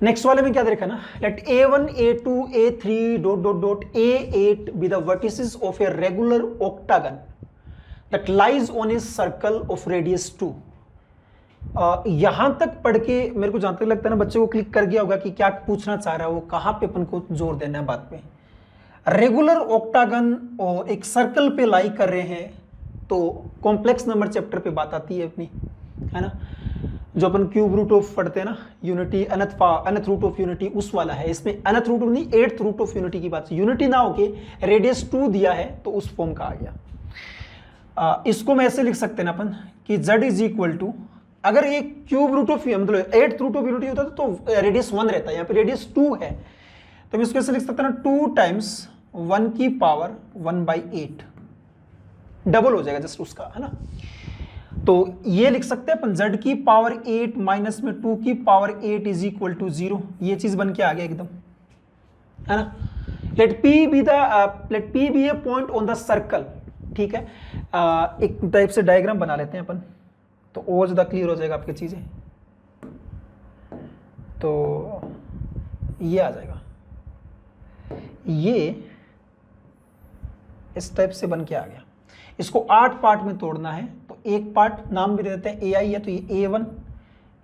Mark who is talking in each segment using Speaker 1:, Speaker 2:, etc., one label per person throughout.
Speaker 1: Next वाले में क्या दे रखा है ना, let a1 a2 a3 dot dot dot a8 B the vertices of a regular octagon that lies on a circle of radius 2। यहां तक पढ़ के मेरे को जहां तक लगता है ना बच्चे को क्लिक कर गया होगा कि क्या पूछना चाह रहा है वो, कहां पे अपन को जोर देना है बात पे। रेगुलर ऑक्टागन और एक सर्कल पे लाई कर रहे हैं तो कॉम्प्लेक्स नंबर चैप्टर पे बात आती है अपनी, है ना, जो अपन क्यूब रूट ऑफ पढ़ते हैं ना, यूनिटी अनथ रूट ऑफ यूनिटी, उस वाला है। इसमें अनथ रूट नहीं, एट्थ रूट ऑफ यूनिटी की बात, यूनिटी ना होके रेडियस 2 दिया है तो उस फॉर्म का आ गया। इसको मैं ऐसे लिख सकते हैं ना अपन कि z इज इक्वल टू, अगर ये क्यूब रूट ऑफ मतलब एट्थ रूट ऑफ यूनिटी होता तो रेडियस 1 रहता है, यहाँ पे रेडियस 2 है तो हम इसको ऐसे लिख सकते हैं ना 2 टाइम्स 1 की पावर 1/8, डबल हो जाएगा जस्ट उसका, है ना। तो ये लिख सकते हैं अपन z की पावर 8 माइनस में 2 की पावर 8 इज इक्वल टू 0। ये चीज बन के आ गया एकदम, है ना। Let p B a point on the circle, ठीक है। एक टाइप से डायग्राम बना लेते हैं अपन तो और ज्यादा क्लियर हो जाएगा आपकी चीजें। तो ये आ जाएगा, ये इस टाइप से बन के आ गया। इसको 8 पार्ट में तोड़ना है तो एक पार्ट नाम भी देते हैं AI है, तो ये A1,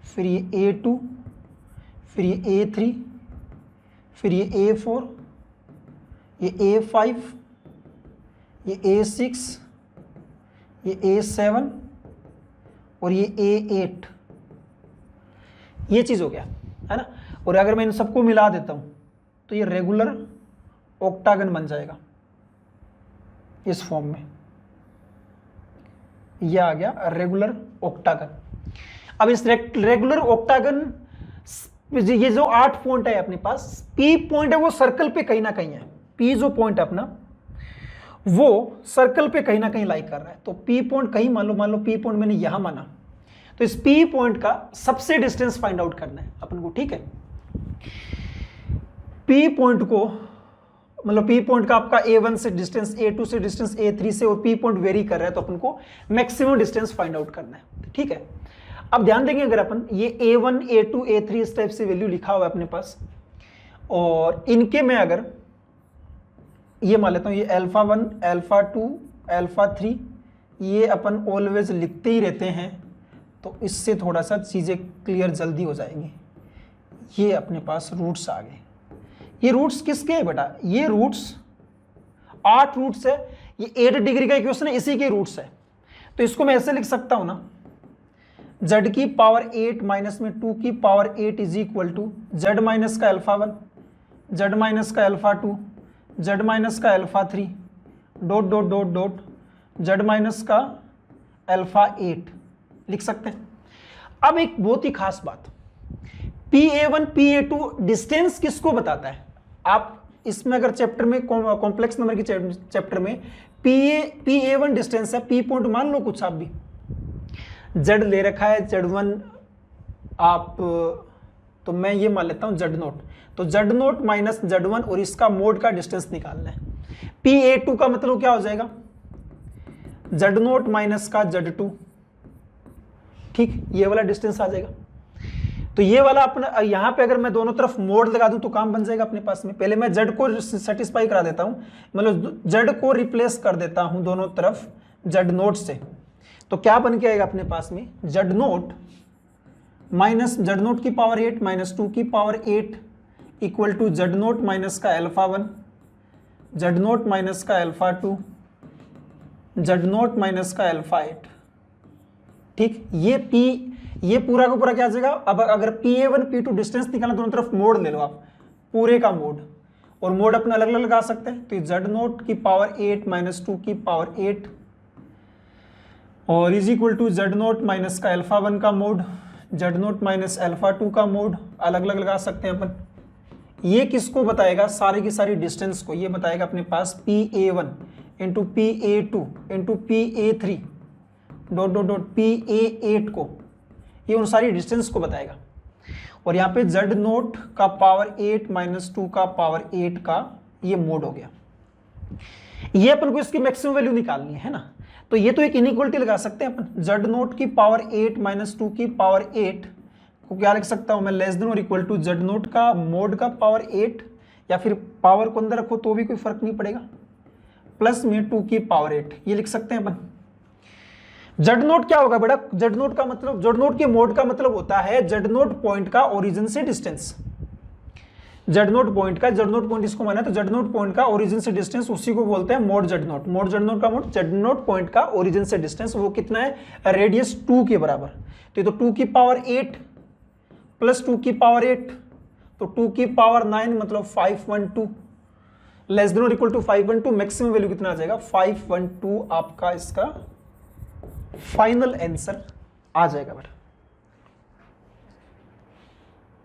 Speaker 1: फिर ये A2, फिर ये A3, फिर ये A4, ये A5, ये A6, ये A7 और ये A8। ये चीज हो गया, है ना। और अगर मैं इन सबको मिला देता हूं तो ये रेगुलर ऑक्टागन बन जाएगा इस फॉर्म में। ये आ गया रेगुलर ऑक्टागन। अब इस रेगुलर ऑक्टागन, ये जो 8 पॉइंट है अपने पास, P पॉइंट है वो सर्कल पे कहीं ना कहीं है। P जो पॉइंट है अपना वो सर्कल पे कहीं ना कहीं लाई कर रहा है। तो P पॉइंट कहीं मान लो P पॉइंट मैंने यहां माना, तो इस P पॉइंट का सबसे डिस्टेंस फाइंड आउट करना है अपन को, ठीक है। P पॉइंट को मतलब P पॉइंट का आपका A1 से डिस्टेंस, A2 से डिस्टेंस, A3 से, और P पॉइंट वेरी कर रहा है तो अपन को मैक्सिमम डिस्टेंस फाइंड आउट करना है, ठीक है। अब ध्यान देंगे अगर अपन ये A1 A2 A3 इस टाइप से वैल्यू लिखा हुआ है अपने पास, और इनके में अगर ये मान लेता हूं ये α1 α2 α3, ये अपन ऑलवेज लिखते ही रहते हैं तो इससे थोड़ा सा चीजें क्लियर जल्दी हो जाएंगी। ये अपने पास रूट्स आ गए। ये रूट्स किसके हैं बेटा? ये रूट्स 8 रूट्स है, ये 8 डिग्री का इक्वेशन है, इसी के रूट्स है। तो इसको मैं ऐसे लिख सकता हूं ना, z की पावर 8 माइनस में 2 की power 8 is equal to z minus का α1, z माइनस का α2, z माइनस का α3 dot dot dot dot z minus का α8 लिख सकते हैं। अब एक बहुत ही खास बात, PA1 PA2 डिस्टेंस किसको बताता है? आप इसमें अगर चैप्टर में कॉम्प्लेक्स नंबर की चैप्टर में PA1 डिस्टेंस है, P पॉइंट मान लो कुछ आप भी, Z ले रखा है Z1 आप, तो मैं ये मान लेता हूं Z0, तो Z0 माइनस Z1 और इसका मोड का डिस्टेंस निकालना है। PA2 का मतलब क्या हो जाएगा? Z0 माइनस का Z2, ठीक, ये वाला डिस्टेंस आ जाएगा। तो ये वाला अपना यहां पे अगर मैं दोनों तरफ मोड लगा दूं तो काम बन जाएगा अपने पास में। पहले मैं Z को सेटिस्फाई करा देता हूं, मतलब Z को रिप्लेस कर देता हूं दोनों तरफ Z0 से, तो क्या बन के आएगा अपने पास में? Z0 माइनस Z0 की पावर 8 माइनस 2 की power 8 equal to Z0 minus का α1, Z0 माइनस का α2, Z0 माइनस का α8, ठीक। ये पूरा का पूरा क्या आ जाएगा? अब अगर PA1 P2 डिस्टेंस निकालना, दोनों तरफ मोड ले लो आप, पूरे का मोड, और मोड अपने अलग अलग लगा सकते हैं। तो Z0 की पावर 8 माइनस 2 की पावर 8 और is equal to Z0 minus का α1 का मोड, Z0 माइनस α2 का मोड अलग अलग लगा सकते हैं अपन। ये किसको बताएगा? सारी की सारी डिस्टेंस को ये बताएगा अपने पास PA1 into PA2 into PA3 dot dot dot PA8 को, ये उन सारी डिस्टेंस को बताएगा। और यहाँ पे Z0 का पावर 8 माइनस 2 का पावर 8 का ये मोड हो गया। ये अपन को इसकी मैक्सिमम वैल्यू निकालनी है ना, तो ये तो एक इनइक्वालिटी लगा सकते हैं अपन, Z0 की पावर 8 माइनस 2 की पावर 8 को क्या लिख सकता हूं मैं, लेस देन और इक्वल टू जेड नोट का मोड का पावर 8, या फिर पावर को अंदर रखो तो भी कोई फर्क नहीं पड़ेगा, प्लस में 2 की पावर 8, ये लिख सकते हैं अपन। जेड नोट क्या होगा बेटा, जेड नोट का मतलब, जेड नोट के मोड का मतलब होता है जेड नोट पॉइंट का ओरिजिन से डिस्टेंस। जेड नोट पॉइंट का, जेड नोट पॉइंट इसको माना तो जेड नोट पॉइंट का ओरिजिन से डिस्टेंस, उसी को बोलते हैं mode Z note. Mode Z note का मोड, जेड नोट पॉइंट का ओरिजिन से डिस्टेंस वो कितना है, रेडियस 2 के बराबर। तो ये तो 2 की पावर 8 प्लस 2 की पावर 8, तो 2 की पावर 9 मतलब 512, लेस देन और इक्वल टू 512, मैक्सिमम वैल्यू कितना आ जाएगा 512, आपका इसका फाइनल आंसर आ जाएगा बेटा।